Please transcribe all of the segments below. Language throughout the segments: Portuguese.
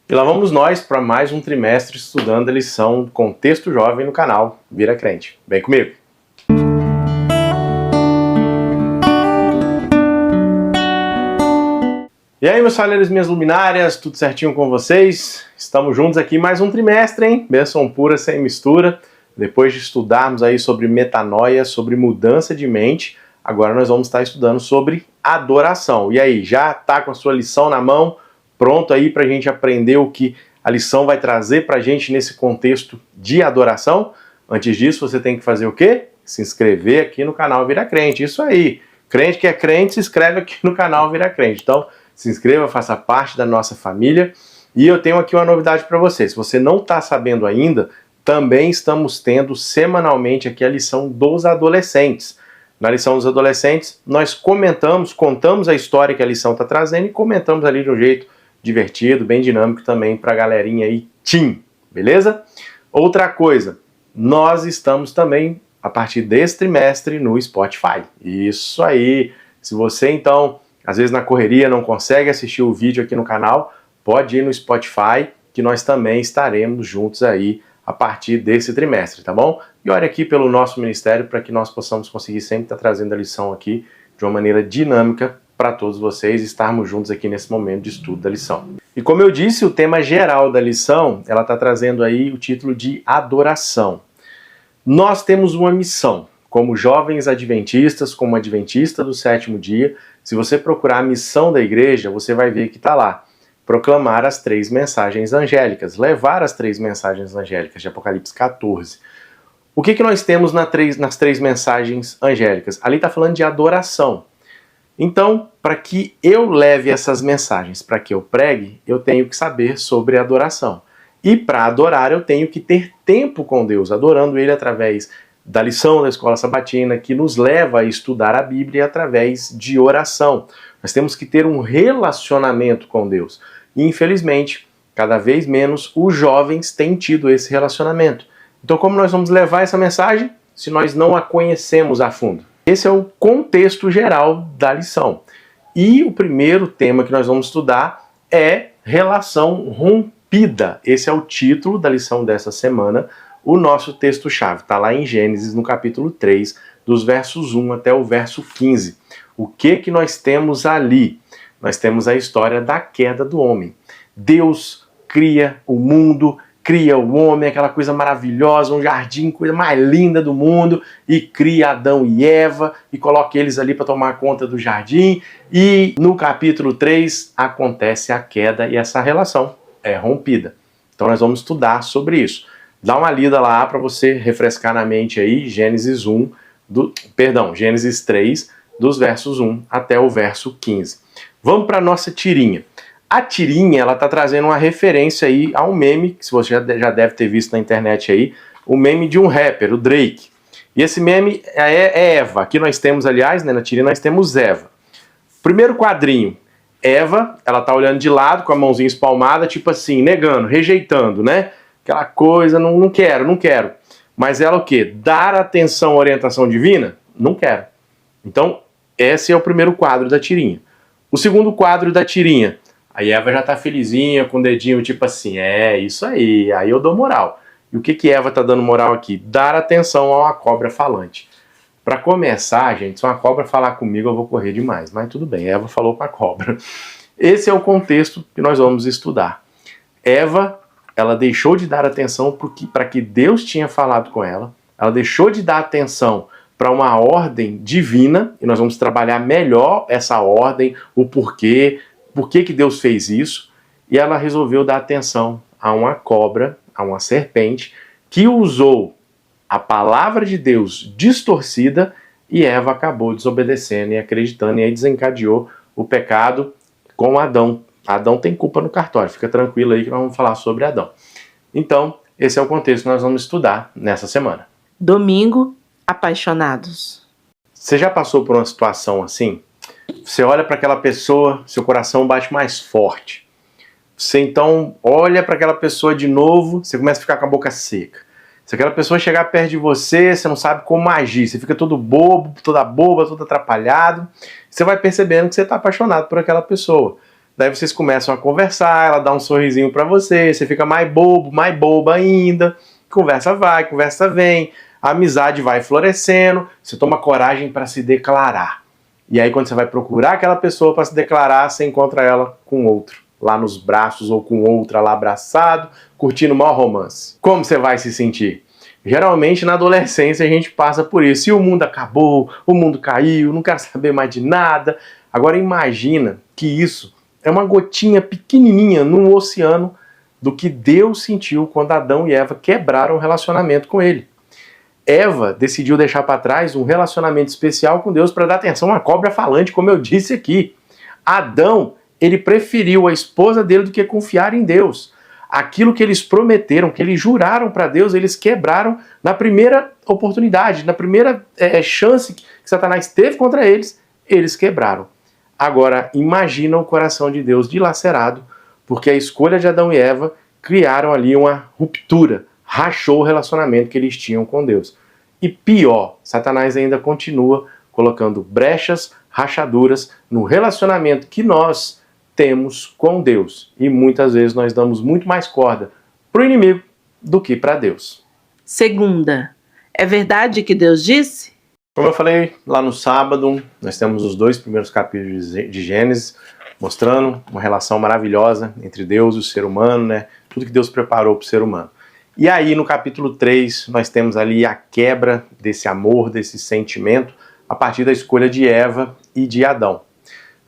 E lá vamos nós para mais um trimestre estudando a lição Contexto Jovem no canal Vira Crente. Vem comigo! E aí, meus falheiros e minhas luminárias, tudo certinho com vocês? Estamos juntos aqui mais um trimestre, hein? Bênção pura, sem mistura. Depois de estudarmos aí sobre metanoia, sobre mudança de mente, agora nós vamos estar estudando sobre adoração. E aí, já está com a sua lição na mão? Pronto aí para a gente aprender o que a lição vai trazer para a gente nesse contexto de adoração? Antes disso, você tem que fazer o quê? Se inscrever aqui no canal Vira Crente. Isso aí. Crente que é crente, se inscreve aqui no canal Vira Crente. Então, se inscreva, faça parte da nossa família. E eu tenho aqui uma novidade para você. Se você não está sabendo ainda, também estamos tendo semanalmente aqui a lição dos adolescentes. Na lição dos adolescentes, nós contamos a história que a lição está trazendo e comentamos ali de um jeito divertido, bem dinâmico também para a galerinha aí, teen, beleza? Outra coisa, nós estamos também, a partir desse trimestre, no Spotify. Isso aí! Se você, então, às vezes na correria não consegue assistir o vídeo aqui no canal, pode ir no Spotify, que nós também estaremos juntos aí a partir desse trimestre, tá bom? E olha aqui pelo nosso ministério para que nós possamos conseguir sempre estar trazendo a lição aqui de uma maneira dinâmica para todos vocês estarmos juntos aqui nesse momento de estudo da lição. E como eu disse, o tema geral da lição, ela está trazendo aí o título de adoração. Nós temos uma missão, como jovens adventistas, como adventista do sétimo dia. Se você procurar a missão da igreja, você vai ver que está lá. Proclamar as 3 mensagens angélicas, levar as 3 mensagens angélicas de Apocalipse 14. O que nós temos nas 3 mensagens angélicas? Ali está falando de adoração. Então, para que eu leve essas mensagens, para que eu pregue, eu tenho que saber sobre adoração. E para adorar, eu tenho que ter tempo com Deus, adorando Ele através da lição da Escola Sabatina, que nos leva a estudar a Bíblia através de oração. Nós temos que ter um relacionamento com Deus. E, infelizmente, cada vez menos os jovens têm tido esse relacionamento. Então, como nós vamos levar essa mensagem se nós não a conhecemos a fundo? Esse é o contexto geral da lição. E o primeiro tema que nós vamos estudar é relação rompida. Esse é o título da lição dessa semana. O nosso texto-chave está lá em Gênesis, no capítulo 3, dos versos 1 até o verso 15. O que nós temos ali? Nós temos a história da queda do homem. Deus cria o mundo, cria o homem, aquela coisa maravilhosa, um jardim, coisa mais linda do mundo, e cria Adão e Eva, e coloca eles ali para tomar conta do jardim, e no capítulo 3 acontece a queda, e essa relação é rompida. Então nós vamos estudar sobre isso. Dá uma lida lá para você refrescar na mente aí, Gênesis 3, dos versos 1 até o verso 15. Vamos para a nossa tirinha. A tirinha, ela tá trazendo uma referência aí a um meme, que você já deve ter visto na internet aí, o meme de um rapper, o Drake. E esse meme é Eva. Aqui nós temos, aliás, né, na tirinha nós temos Eva. Primeiro quadrinho, Eva, ela tá olhando de lado com a mãozinha espalmada, tipo assim, negando, rejeitando, né? Aquela coisa, não quero. Mas ela o quê? Dar atenção à orientação divina? Não quero. Então, esse é o primeiro quadro da tirinha. O segundo quadro da tirinha, a Eva já tá felizinha, com o dedinho tipo assim, isso aí eu dou moral. E o que Eva tá dando moral aqui? Dar atenção a uma cobra falante. Para começar, gente, se uma cobra falar comigo, eu vou correr demais. Mas tudo bem, Eva falou com a cobra. Esse é o contexto que nós vamos estudar. Eva, ela deixou de dar atenção para que Deus tinha falado com ela. Ela deixou de dar atenção para uma ordem divina, e nós vamos trabalhar melhor essa ordem, o porquê, por que Deus fez isso, e ela resolveu dar atenção a uma cobra, a uma serpente, que usou a palavra de Deus distorcida, e Eva acabou desobedecendo e acreditando, e aí desencadeou o pecado com Adão. Adão tem culpa no cartório, fica tranquilo aí que nós vamos falar sobre Adão. Então, esse é o contexto que nós vamos estudar nessa semana. Domingo, apaixonados. Você já passou por uma situação assim? Você olha para aquela pessoa, seu coração bate mais forte. Você então olha para aquela pessoa de novo, você começa a ficar com a boca seca. Se aquela pessoa chegar perto de você, você não sabe como agir, você fica todo bobo, toda boba, todo atrapalhado. Você vai percebendo que você está apaixonado por aquela pessoa. Daí vocês começam a conversar, ela dá um sorrisinho pra você, você fica mais bobo, mais boba ainda, conversa vai, conversa vem, a amizade vai florescendo, você toma coragem para se declarar. E aí quando você vai procurar aquela pessoa para se declarar, você encontra ela com outro, lá nos braços ou com outra lá abraçado, curtindo o maior romance. Como você vai se sentir? Geralmente na adolescência a gente passa por isso. E o mundo acabou, o mundo caiu, não quero saber mais de nada. Agora imagina que isso é uma gotinha pequenininha num oceano do que Deus sentiu quando Adão e Eva quebraram o relacionamento com ele. Eva decidiu deixar para trás um relacionamento especial com Deus para dar atenção a uma cobra falante, como eu disse aqui. Adão, ele preferiu a esposa dele do que confiar em Deus. Aquilo que eles prometeram, que eles juraram para Deus, eles quebraram na primeira oportunidade, na primeira chance que Satanás teve contra eles, eles quebraram. Agora, imagina o coração de Deus dilacerado, porque a escolha de Adão e Eva criaram ali uma ruptura, rachou o relacionamento que eles tinham com Deus. E pior, Satanás ainda continua colocando brechas, rachaduras no relacionamento que nós temos com Deus. E muitas vezes nós damos muito mais corda para o inimigo do que para Deus. Segunda, é verdade que Deus disse? Como eu falei lá no sábado, nós temos os 2 primeiros capítulos de Gênesis, mostrando uma relação maravilhosa entre Deus e o ser humano, né? Tudo que Deus preparou para o ser humano. E aí no capítulo 3 nós temos ali a quebra desse amor, desse sentimento, a partir da escolha de Eva e de Adão.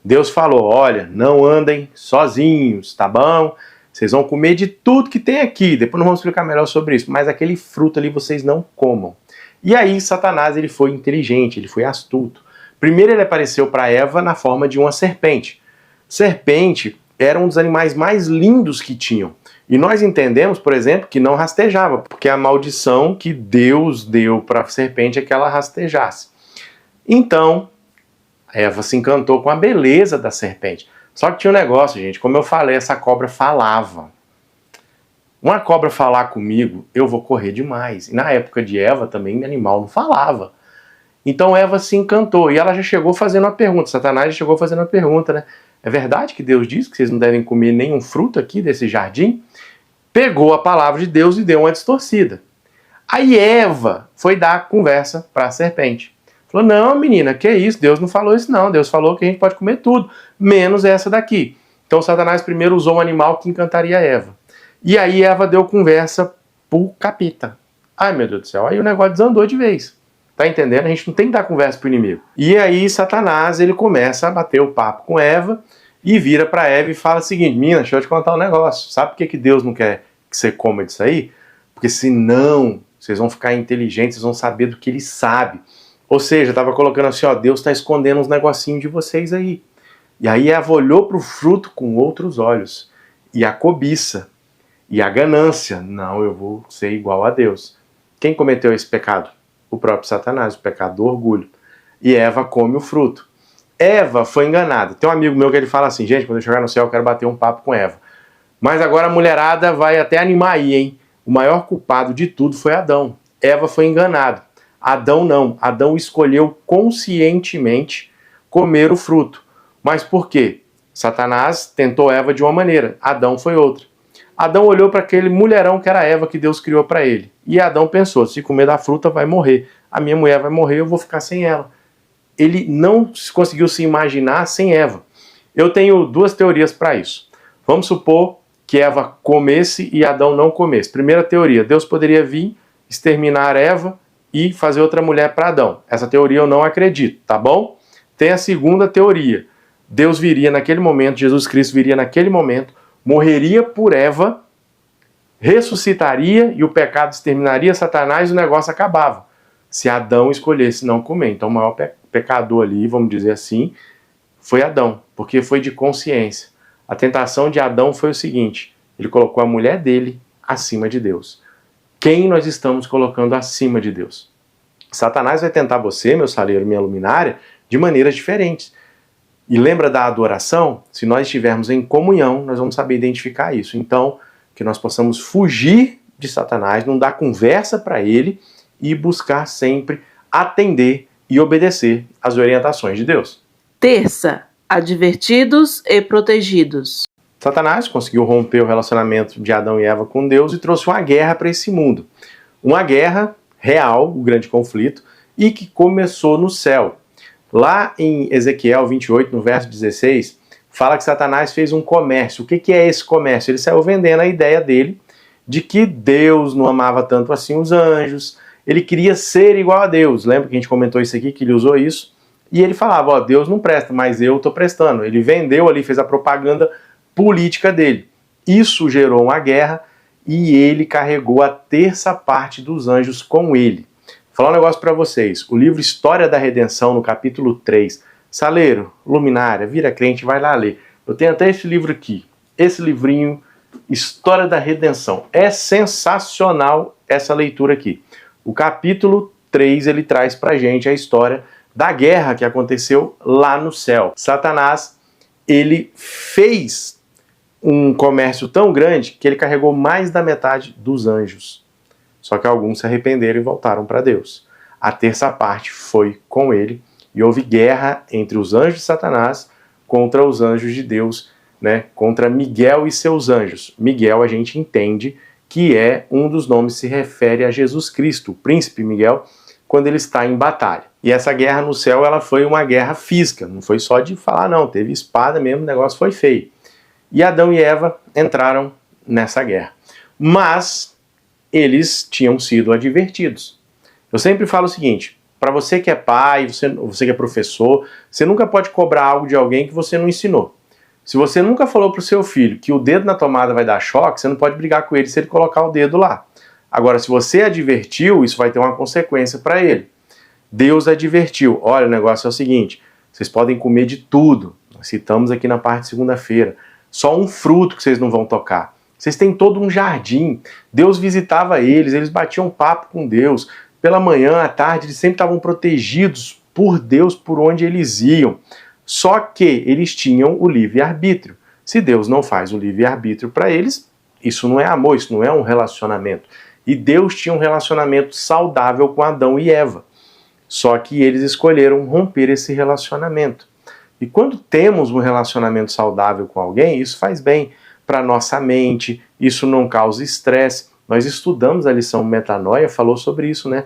Deus falou, olha, não andem sozinhos, tá bom? Vocês vão comer de tudo que tem aqui, depois não vamos explicar melhor sobre isso, mas aquele fruto ali vocês não comam. E aí Satanás ele foi inteligente, ele foi astuto. Primeiro ele apareceu para Eva na forma de uma serpente. Serpente era um dos animais mais lindos que tinham. E nós entendemos, por exemplo, que não rastejava, porque a maldição que Deus deu para a serpente é que ela rastejasse. Então, Eva se encantou com a beleza da serpente. Só que tinha um negócio, gente, como eu falei, essa cobra falava. Uma cobra falar comigo, eu vou correr demais. E na época de Eva também, animal não falava. Então Eva se encantou, e ela já chegou fazendo uma pergunta, Satanás já chegou fazendo uma pergunta, né? É verdade que Deus disse que vocês não devem comer nenhum fruto aqui desse jardim? Pegou a palavra de Deus e deu uma distorcida. Aí Eva foi dar a conversa para a serpente. Falou, não menina, que isso, Deus não falou isso não, Deus falou que a gente pode comer tudo, menos essa daqui. Então Satanás primeiro usou um animal que encantaria Eva. E aí Eva deu conversa pro capeta. Ai meu Deus do céu, aí o negócio desandou de vez. Tá entendendo? A gente não tem que dar conversa pro inimigo. E aí Satanás, ele começa a bater o papo com Eva e vira para Eva e fala o seguinte, menina, deixa eu te contar um negócio. Sabe por que Deus não quer que você coma disso aí? Porque senão vocês vão ficar inteligentes, vocês vão saber do que ele sabe. Ou seja, estava colocando assim, ó, Deus está escondendo uns negocinhos de vocês aí. E aí Eva olhou para o fruto com outros olhos. E a cobiça, e a ganância. Não, eu vou ser igual a Deus. Quem cometeu esse pecado? O próprio Satanás, o pecado do orgulho. E Eva come o fruto. Eva foi enganada. Tem um amigo meu que ele fala assim, gente, quando eu chegar no céu eu quero bater um papo com Eva. Mas agora a mulherada vai até animar aí, hein? O maior culpado de tudo foi Adão. Eva foi enganada. Adão não. Adão escolheu conscientemente comer o fruto. Mas por quê? Satanás tentou Eva de uma maneira, Adão foi outra. Adão olhou para aquele mulherão que era Eva que Deus criou para ele. E Adão pensou, se comer da fruta vai morrer. A minha mulher vai morrer, eu vou ficar sem ela. Ele não conseguiu se imaginar sem Eva. Eu tenho 2 teorias para isso. Vamos supor que Eva comesse e Adão não comesse. Primeira teoria, Deus poderia vir, exterminar Eva e fazer outra mulher para Adão. Essa teoria eu não acredito, tá bom? Tem a segunda teoria. Deus viria naquele momento, Jesus Cristo viria naquele momento, morreria por Eva, ressuscitaria e o pecado exterminaria Satanás e o negócio acabava. Se Adão escolhesse não comer. Então o maior pecador ali, vamos dizer assim, foi Adão, porque foi de consciência. A tentação de Adão foi o seguinte, ele colocou a mulher dele acima de Deus. Quem nós estamos colocando acima de Deus? Satanás vai tentar você, meu saleiro, minha luminária, de maneiras diferentes. E lembra da adoração? Se nós estivermos em comunhão, nós vamos saber identificar isso. Então, que nós possamos fugir de Satanás, não dar conversa para ele e buscar sempre atender e obedecer às orientações de Deus. Terça, advertidos e protegidos. Satanás conseguiu romper o relacionamento de Adão e Eva com Deus e trouxe uma guerra para esse mundo. Uma guerra real, o grande conflito, e que começou no céu. Lá em Ezequiel 28, no verso 16, fala que Satanás fez um comércio. O que é esse comércio? Ele saiu vendendo a ideia dele de que Deus não amava tanto assim os anjos, ele queria ser igual a Deus. Lembra que a gente comentou isso aqui, que ele usou isso? E ele falava, ó, Deus não presta, mas eu estou prestando. Ele vendeu ali, fez a propaganda política dele. Isso gerou uma guerra e ele carregou a terça parte dos anjos com ele. Vou falar um negócio para vocês. O livro História da Redenção, no capítulo 3, Saleiro, Luminária, vira crente, vai lá ler. Eu tenho até esse livro aqui, esse livrinho, História da Redenção. É sensacional essa leitura aqui. O capítulo 3, ele traz pra gente a história da guerra que aconteceu lá no céu. Satanás, ele fez um comércio tão grande que ele carregou mais da metade dos anjos. Só que alguns se arrependeram e voltaram para Deus. A terça parte foi com ele e houve guerra entre os anjos de Satanás contra os anjos de Deus, né? Contra Miguel e seus anjos. Miguel a gente entende que é um dos nomes que se refere a Jesus Cristo, o príncipe Miguel, quando ele está em batalha. E essa guerra no céu, ela foi uma guerra física, não foi só de falar não, teve espada mesmo, o negócio foi feio. E Adão e Eva entraram nessa guerra. Mas eles tinham sido advertidos. Eu sempre falo o seguinte, para você que é pai, você que é professor, você nunca pode cobrar algo de alguém que você não ensinou. Se você nunca falou para o seu filho que o dedo na tomada vai dar choque, você não pode brigar com ele se ele colocar o dedo lá. Agora, se você advertiu, isso vai ter uma consequência para ele. Deus advertiu, olha, o negócio é o seguinte, vocês podem comer de tudo, nós citamos aqui na parte de segunda-feira, só um fruto que vocês não vão tocar. Vocês têm todo um jardim. Deus visitava eles, eles batiam papo com Deus. Pela manhã, à tarde, eles sempre estavam protegidos por Deus por onde eles iam. Só que eles tinham o livre-arbítrio. Se Deus não faz o livre-arbítrio para eles, isso não é amor, isso não é um relacionamento. E Deus tinha um relacionamento saudável com Adão e Eva. Só que eles escolheram romper esse relacionamento. E quando temos um relacionamento saudável com alguém, isso faz bem para a nossa mente, isso não causa estresse. Nós estudamos a lição Metanoia, falou sobre isso, né?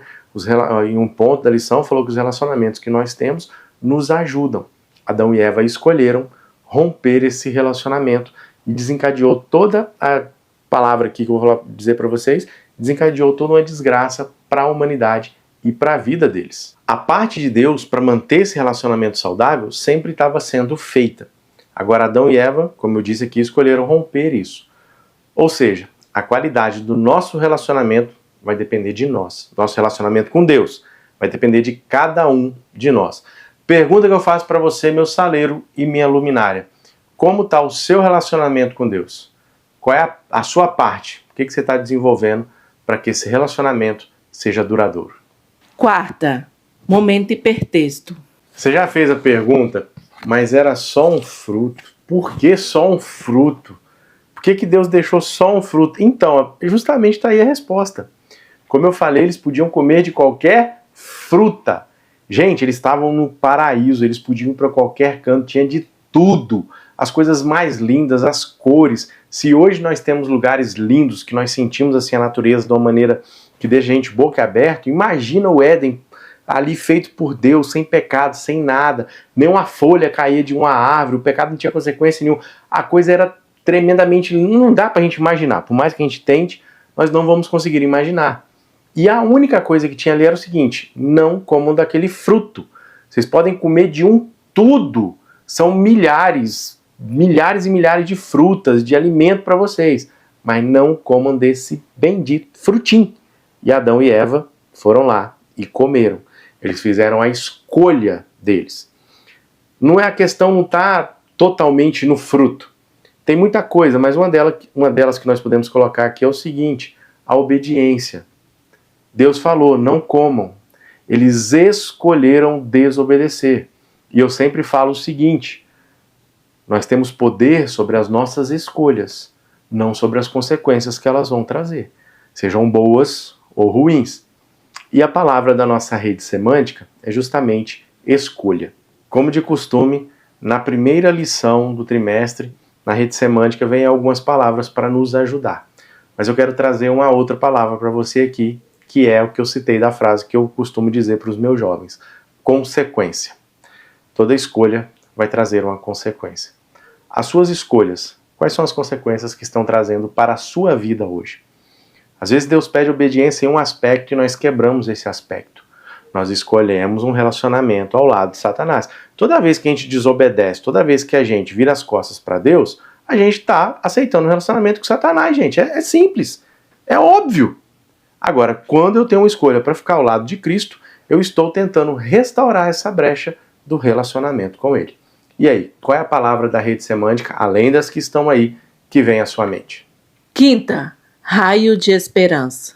Em um ponto da lição falou que os relacionamentos que nós temos nos ajudam. Adão e Eva escolheram romper esse relacionamento e desencadeou toda a palavra aqui que eu vou dizer para vocês, desencadeou toda uma desgraça para a humanidade e para a vida deles. A parte de Deus para manter esse relacionamento saudável sempre estava sendo feita. Agora Adão e Eva, como eu disse aqui, escolheram romper isso. Ou seja, a qualidade do nosso relacionamento vai depender de nós. Nosso relacionamento com Deus vai depender de cada um de nós. Pergunta que eu faço para você, meu saleiro e minha luminária. Como está o seu relacionamento com Deus? Qual é a sua parte? O que você está desenvolvendo para que esse relacionamento seja duradouro? Quarta, momento hipertexto. Você já fez a pergunta, mas era só um fruto. Por que só um fruto? Por que Deus deixou só um fruto? Então, justamente está aí a resposta. Como eu falei, eles podiam comer de qualquer fruta. Gente, eles estavam no paraíso, eles podiam ir para qualquer canto, tinha de tudo. As coisas mais lindas, as cores. Se hoje nós temos lugares lindos, que nós sentimos assim a natureza de uma maneira que deixa a gente boca aberta, imagina o Éden ali feito por Deus, sem pecado, sem nada, nenhuma folha caía de uma árvore, o pecado não tinha consequência nenhuma, a coisa era tremendamente, não dá pra gente imaginar, por mais que a gente tente, nós não vamos conseguir imaginar. E a única coisa que tinha ali era o seguinte, não comam daquele fruto, vocês podem comer de um tudo, são milhares e milhares de frutas, de alimento para vocês, mas não comam desse bendito frutinho. E Adão e Eva foram lá e comeram. Eles fizeram a escolha deles. Não é a questão, não está totalmente no fruto. Tem muita coisa, mas uma delas que nós podemos colocar aqui é o seguinte, a obediência. Deus falou, não comam. Eles escolheram desobedecer. E eu sempre falo o seguinte, nós temos poder sobre as nossas escolhas, não sobre as consequências que elas vão trazer, sejam boas ou ruins. E a palavra da nossa rede semântica é justamente escolha. Como de costume, na primeira lição do trimestre, na rede semântica, vem algumas palavras para nos ajudar. Mas eu quero trazer uma outra palavra para você aqui, que é o que eu citei da frase que eu costumo dizer para os meus jovens: consequência. Toda escolha vai trazer uma consequência. As suas escolhas, quais são as consequências que estão trazendo para a sua vida hoje? Às vezes Deus pede obediência em um aspecto e nós quebramos esse aspecto. Nós escolhemos um relacionamento ao lado de Satanás. Toda vez que a gente desobedece, toda vez que a gente vira as costas para Deus, a gente está aceitando um relacionamento com Satanás, gente. É simples, é óbvio. Agora, quando eu tenho uma escolha para ficar ao lado de Cristo, eu estou tentando restaurar essa brecha do relacionamento com Ele. E aí, qual é a palavra da rede semântica, além das que estão aí, que vem à sua mente? Quinta, raio de esperança.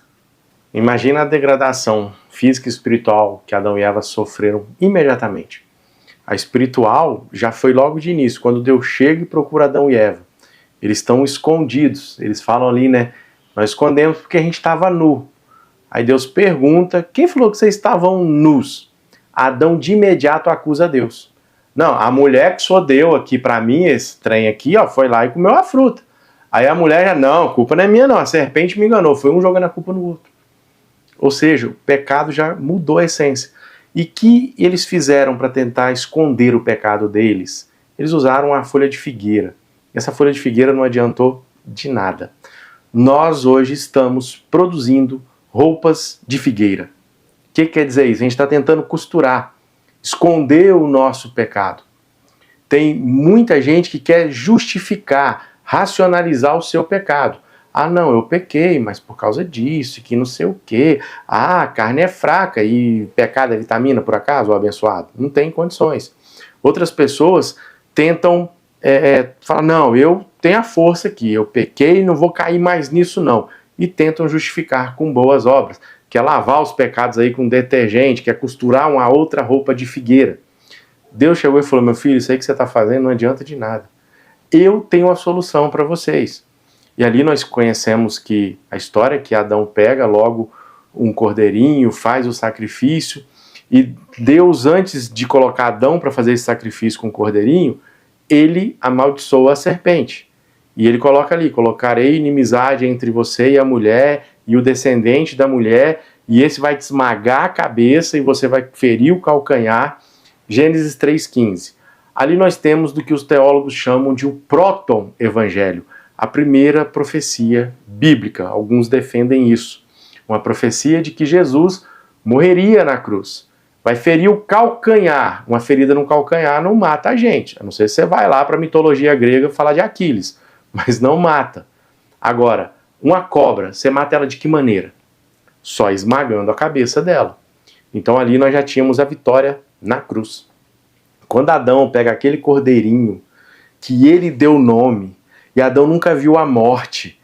Imagina a degradação física e espiritual que Adão e Eva sofreram imediatamente. A espiritual já foi logo de início, quando Deus chega e procura Adão e Eva. Eles estão escondidos, eles falam ali, né? Nós escondemos porque a gente estava nu. Aí Deus pergunta, quem falou que vocês estavam nus? Adão de imediato acusa Deus. Não, a mulher que só deu aqui pra mim, esse trem aqui, ó, foi lá e comeu a fruta. Aí a mulher já, não, a culpa não é minha não, a serpente me enganou, foi um jogando a culpa no outro. Ou seja, o pecado já mudou a essência. E que eles fizeram para tentar esconder o pecado deles? Eles usaram a folha de figueira. Essa folha de figueira não adiantou de nada. Nós hoje estamos produzindo roupas de figueira. O que quer dizer isso? A gente está tentando costurar, esconder o nosso pecado. Tem muita gente que quer justificar, racionalizar o seu pecado. Ah, não, eu pequei, mas por causa disso, que não sei o quê. Ah, a carne é fraca e pecado é vitamina, por acaso, o abençoado? Não tem condições. Outras pessoas tentam falar, não, eu tenho a força aqui, eu pequei, não vou cair mais nisso não. E tentam justificar com boas obras. Quer lavar os pecados aí com detergente, quer costurar uma outra roupa de figueira. Deus chegou e falou, meu filho, isso aí que você está fazendo não adianta de nada. Eu tenho a solução para vocês. E ali nós conhecemos que a história que Adão pega logo um cordeirinho, faz o sacrifício, e Deus, antes de colocar Adão para fazer esse sacrifício com o cordeirinho, ele amaldiçoa a serpente. E ele coloca ali, colocarei inimizade entre você e a mulher, e o descendente da mulher, e esse vai te esmagar a cabeça, e você vai ferir o calcanhar. Gênesis 3,15. Ali nós temos do que os teólogos chamam de um proto-evangelho, a primeira profecia bíblica. Alguns defendem isso. Uma profecia de que Jesus morreria na cruz. Vai ferir o calcanhar. Uma ferida no calcanhar não mata a gente. A não ser se você vai lá para a mitologia grega falar de Aquiles. Mas não mata. Agora, uma cobra, você mata ela de que maneira? Só esmagando a cabeça dela. Então ali nós já tínhamos a vitória na cruz. Quando Adão pega aquele cordeirinho que ele deu nome, e Adão nunca viu a morte.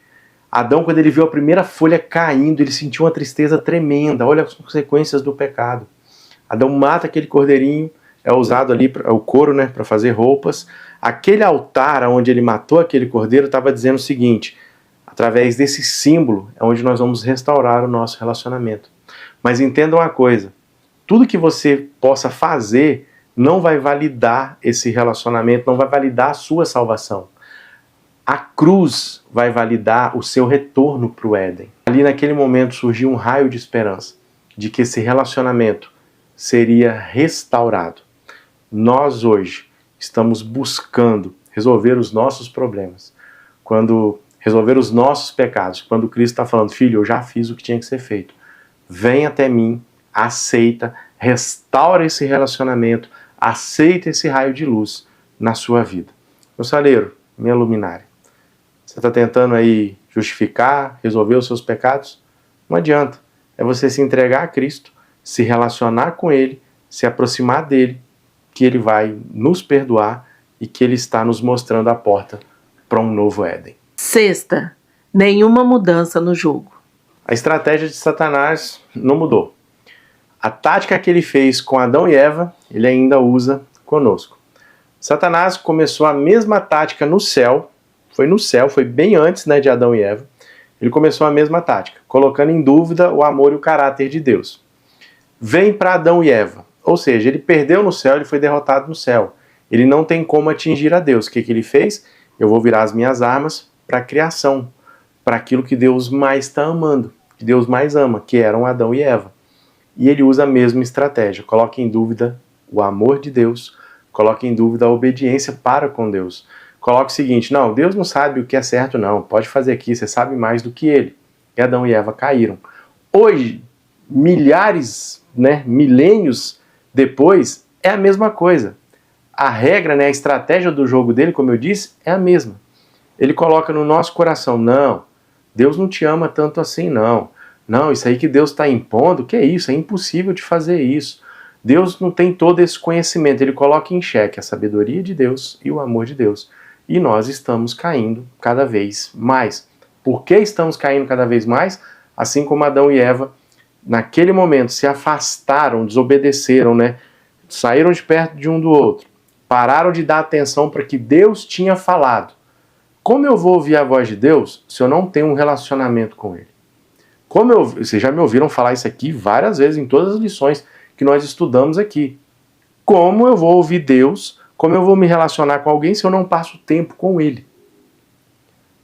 Adão, quando ele viu a primeira folha caindo, ele sentiu uma tristeza tremenda. Olha as consequências do pecado. Adão mata aquele cordeirinho, é usado ali o couro, né, para fazer roupas. Aquele altar onde ele matou aquele cordeiro estava dizendo o seguinte: através desse símbolo é onde nós vamos restaurar o nosso relacionamento. Mas entenda uma coisa, tudo que você possa fazer não vai validar esse relacionamento, não vai validar a sua salvação. A cruz vai validar o seu retorno para o Éden. Ali naquele momento surgiu um raio de esperança de que esse relacionamento seria restaurado. Nós hoje estamos buscando resolver os nossos problemas, resolver os nossos pecados, quando Cristo está falando, filho, eu já fiz o que tinha que ser feito. Vem até mim, aceita, restaura esse relacionamento, aceita esse raio de luz na sua vida. Meu saleiro, minha luminária, você está tentando aí justificar, resolver os seus pecados? Não adianta. É você se entregar a Cristo, se relacionar com Ele, se aproximar dEle, que Ele vai nos perdoar e que Ele está nos mostrando a porta para um novo Éden. Sexta, nenhuma mudança no jogo. A estratégia de Satanás não mudou. A tática que ele fez com Adão e Eva, ele ainda usa conosco. Satanás começou a mesma tática no céu, foi bem antes, né, de Adão e Eva. Ele começou a mesma tática, colocando em dúvida o amor e o caráter de Deus. Vem para Adão e Eva, ou seja, ele perdeu no céu, ele foi derrotado no céu. ele não tem como atingir a Deus. O que ele fez? Eu vou virar as minhas armas para a criação, para aquilo que Deus mais está amando, que Deus mais ama, que eram Adão e Eva. E ele usa a mesma estratégia, coloca em dúvida o amor de Deus, coloca em dúvida a obediência para com Deus. Coloca o seguinte, não, Deus não sabe o que é certo não, pode fazer aqui, você sabe mais do que ele. E Adão e Eva caíram. Hoje, milhares, milênios depois, é a mesma coisa. A regra, a estratégia do jogo dele, como eu disse, é a mesma. Ele coloca no nosso coração, não, Deus não te ama tanto assim, não. Não, isso aí que Deus está impondo, que é isso? É impossível de fazer isso. Deus não tem todo esse conhecimento. Ele coloca em xeque a sabedoria de Deus e o amor de Deus. E nós estamos caindo cada vez mais. Por que estamos caindo cada vez mais? Assim como Adão e Eva, naquele momento, se afastaram, desobedeceram, saíram de perto de um do outro, pararam de dar atenção para que Deus tinha falado. Como eu vou ouvir a voz de Deus se eu não tenho um relacionamento com Ele? Vocês já me ouviram falar isso aqui várias vezes em todas as lições que nós estudamos aqui. Como eu vou ouvir Deus, como eu vou me relacionar com alguém se eu não passo tempo com Ele?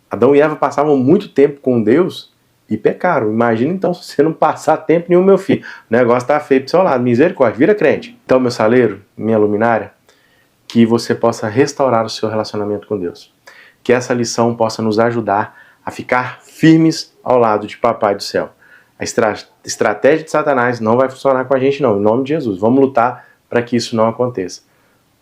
Adão e Eva passavam muito tempo com Deus e pecaram. Imagina então se você não passar tempo nenhum, meu filho. O negócio tá feio pro seu lado. Misericórdia, vira crente. Então, meu saleiro, minha luminária, que você possa restaurar o seu relacionamento com Deus. Que essa lição possa nos ajudar a ficar firmes ao lado de Papai do Céu. A estratégia de Satanás não vai funcionar com a gente não, em nome de Jesus. Vamos lutar para que isso não aconteça.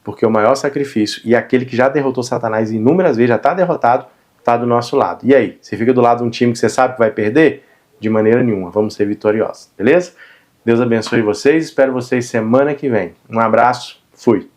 Porque o maior sacrifício, e aquele que já derrotou Satanás inúmeras vezes, já está derrotado, está do nosso lado. E aí, você fica do lado de um time que você sabe que vai perder? De maneira nenhuma, vamos ser vitoriosos, beleza? Deus abençoe vocês, espero vocês semana que vem. Um abraço, fui!